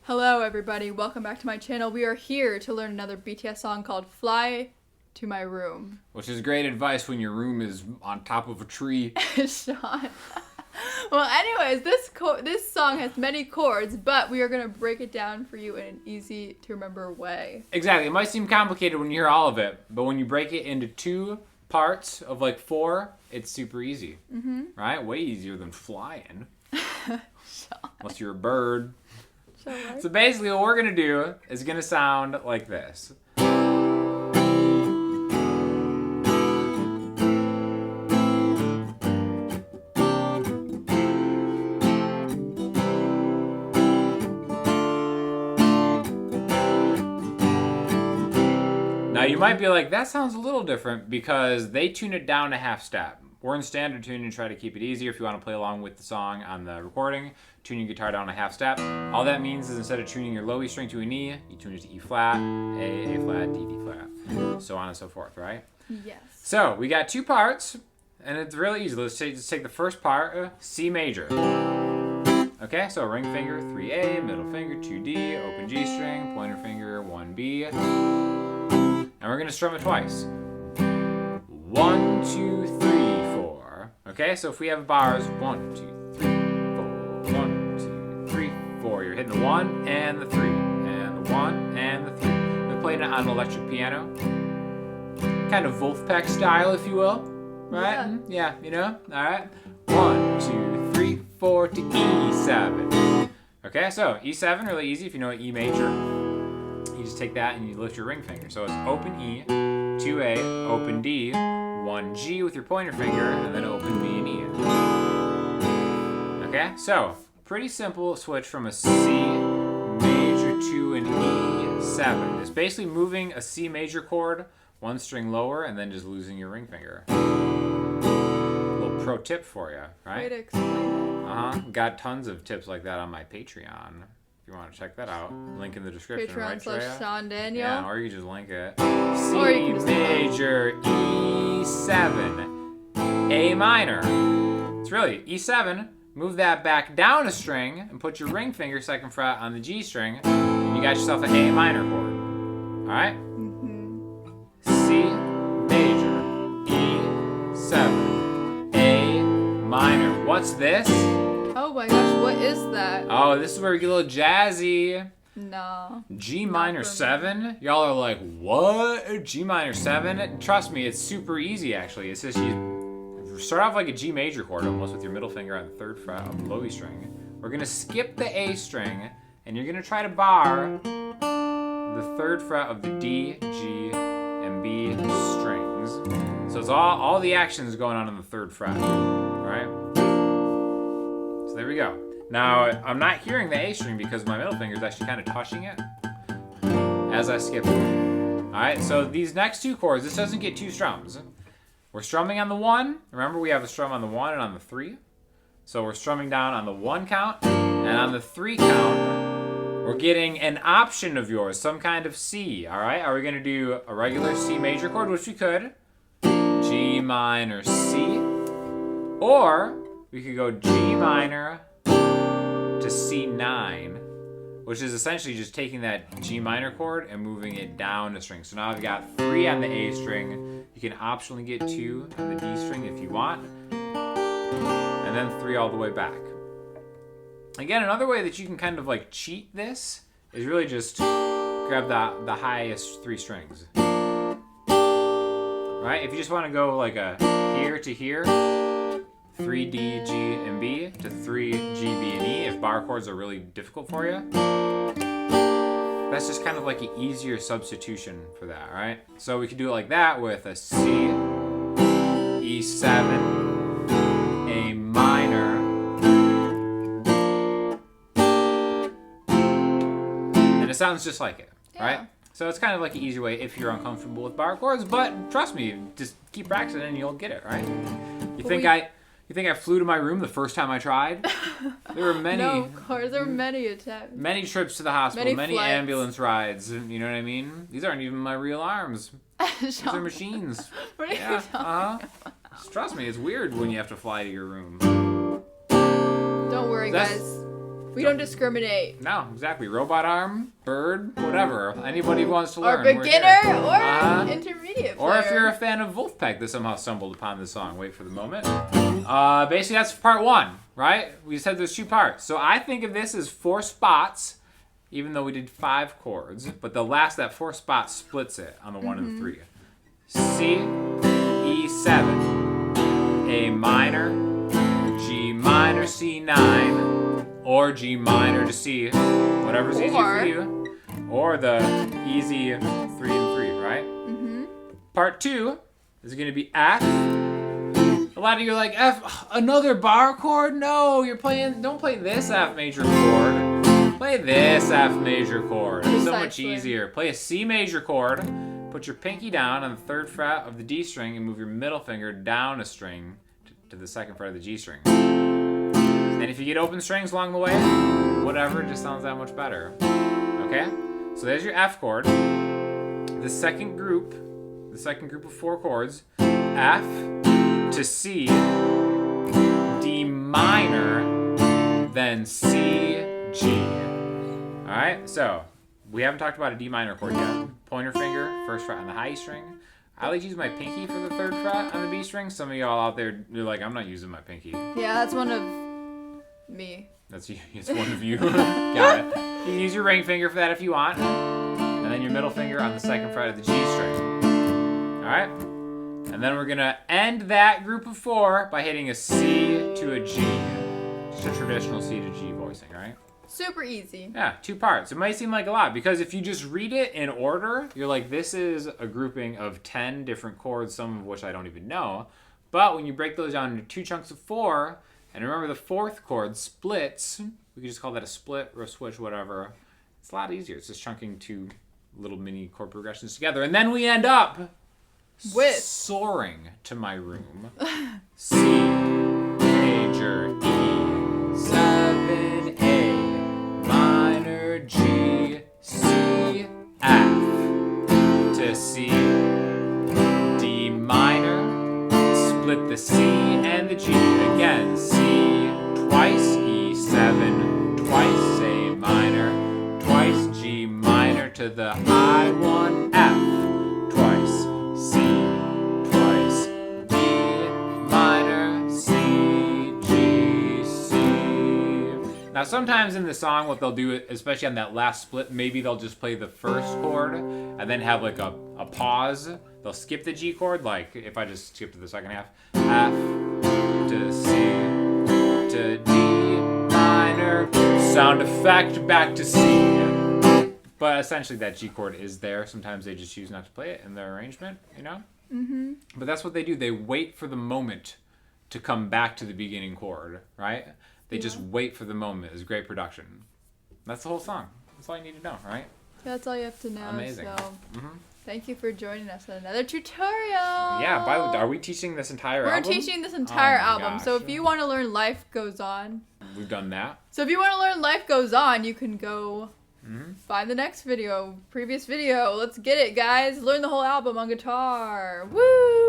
Hello everybody, welcome back to my channel. We are here to learn another BTS song called Fly to My Room. Which is great advice when your room is on top of a tree. Sean. Well, anyways, this song has many chords, but we are going to break it down for you in an easy to remember way. Exactly. It might seem complicated when you hear all of it, but when you break it into 2 parts of like 4, it's super easy. Mm-hmm. Right? Way easier than flying. Unless you're a bird. So basically what we're going to do is going to sound like this. Now you might be like, that sounds a little different because they tune it down a half step. We're in standard tuning and try to keep it easier. If you want to play along with the song on the recording, tune your guitar down a half step. All that means is instead of tuning your low E string to an E, you tune it to E flat, A flat, D flat, so on and so forth, right? Yes. So we got 2 parts, and it's really easy. Let's take the first part, C major. Okay, so ring finger, 3A, middle finger, 2D, open G string, pointer finger, 1B. And we're going to strum it twice. 1, 2, 3, 4. Okay, so if we have bars, 1, 2, 3, 4. 1, 2, 3, 4. You're hitting the 1 and the 3, and the 1 and the 3. We're playing it on an electric piano. Kind of Wolfpack style, if you will. Right? Yeah, you know? Alright. 1, 2, 3, 4 to E7. Okay, so E7, really easy if you know E major. You just take that and you lift your ring finger. So it's open E, 2A, open D, 1G with your pointer finger, and then open B and E. Okay, so pretty simple switch from a C major to an E7. It's basically moving a C major chord 1 string lower and then just losing your ring finger. Little pro tip for you, right? Way to explain it. Got tons of tips like that on my Patreon. If you want to check that out, link in the description. Patreon/Sean Daniel. Yeah, or you just link it. C major, E7, A minor. It's really E7. Move that back down a string and put your ring finger 2nd fret on the G string, and you got yourself an A minor chord. All right. C major, E7, A minor. What's this? Oh my gosh, what is that? Oh, this is where we get a little jazzy. No. G minor 7? Y'all are like, what? G minor 7? Trust me, it's super easy actually. It's just you start off like a G major chord almost with your middle finger on the 3rd fret of the low E string. We're going to skip the A string and you're going to try to bar the 3rd fret of the D, G, and B strings. So it's all the action is going on the 3rd fret, alright? So there we go. Now, I'm not hearing the A string because my middle finger is actually kind of touching it as I skip it. Alright, so these next 2 chords, this doesn't get 2 strums. We're strumming on the 1. Remember, we have a strum on the 1 and on the 3. So we're strumming down on the 1 count, and on the 3 count, we're getting an option of yours, some kind of C, alright? Are we going to do a regular C major chord, which we could, G minor C, or we could go G minor to C9, which is essentially just taking that G minor chord and moving it down a string. So now I've got 3 on the A string. You can optionally get 2 on the D string if you want, and then 3 all the way back. Again, another way that you can kind of like cheat this is really just grab the highest 3 strings. Right? If you just want to go like a here to here, 3 D, G, and B to 3 G, B, and E, if bar chords are really difficult for you, that's just kind of like an easier substitution for that, right? So we could do it like that with a C, E7, A minor, and it sounds just like it, right? So it's kind of like an easy way if you're uncomfortable with bar chords, but trust me, just keep practicing and you'll get it, right? You think I flew to my room the first time I tried? There were many. No, of course, there were many attempts. Many trips to the hospital, many flights. Ambulance rides. You know what I mean? These aren't even my real arms. These are machines. What are you talking about? Trust me, it's weird when you have to fly to your room. Don't worry, guys. We don't discriminate. No, exactly. Robot arm, bird, whatever. Anybody who wants to learn. Or beginner or intermediate player. Or if you're a fan of Wolfpack that somehow stumbled upon this song. Wait for the moment. Basically, that's part one, right? We said there's 2 parts. So I think of this as 4 spots, even though we did 5 chords. But that 4th spot splits it on the 1 and the 3. C, E7, A minor, G minor, C9, or G minor to C, whatever's easier for you. Or the easy 3 and 3, right? Mm-hmm. Part 2 is going to be F. A lot of you are like, F, another bar chord? No, don't play this F major chord. Play this F major chord. It's so much easier. Play a C major chord. Put your pinky down on the 3rd fret of the D string and move your middle finger down a string to the 2nd fret of the G string. And if you get open strings along the way, whatever, it just sounds that much better. Okay? So there's your F chord. The second group of 4 chords, F to C, D minor, then C, G. Alright, so we haven't talked about a D minor chord yet. Pointer finger, 1st fret on the high E string. I like to use my pinky for the 3rd fret on the B string. Some of y'all out there, you're like, I'm not using my pinky. Yeah, that's one of me. It's one of you. Got it. You can use your ring finger for that if you want. And then your middle finger on the 2nd fret of the G string. Alright? And then we're going to end that group of 4 by hitting a C to a G. Just a traditional C to G voicing, right? Super easy. Yeah, 2 parts. It might seem like a lot because if you just read it in order, you're like, this is a grouping of 10 different chords, some of which I don't even know. But when you break those down into 2 chunks of 4, and remember the 4th chord splits, we could just call that a split or a switch, whatever. It's a lot easier. It's just chunking 2 little mini chord progressions together. And then we end up with soaring to my room. C major, E, 7, A. G, C, F to C, D minor, split the C and the G, again, C, twice, E7, twice, A minor, twice, G minor to the high 1, F, twice, C, twice, D minor, C, G, C. Now sometimes in the song what they'll do, especially on that last split, maybe they'll just play the 1st chord and then have like a pause. They'll skip the G chord, like if I just skip to the 2nd half. F to C to D minor, sound effect back to C. But essentially that G chord is there. Sometimes they just choose not to play it in their arrangement, you know? Mm-hmm. But that's what they do. They wait for the moment to come back to the beginning chord, right? They just wait for the moment. It's great production. That's the whole song. That's all you need to know, right? Yeah, that's all you have to know. Amazing. So, thank you for joining us on another tutorial. Yeah, by the way, are we teaching this entire album? We're teaching this entire album. Gosh. So if you want to learn Life Goes On. We've done that. So if you want to learn Life Goes On, you can go find the next video, previous video. Let's get it, guys. Learn the whole album on guitar. Woo!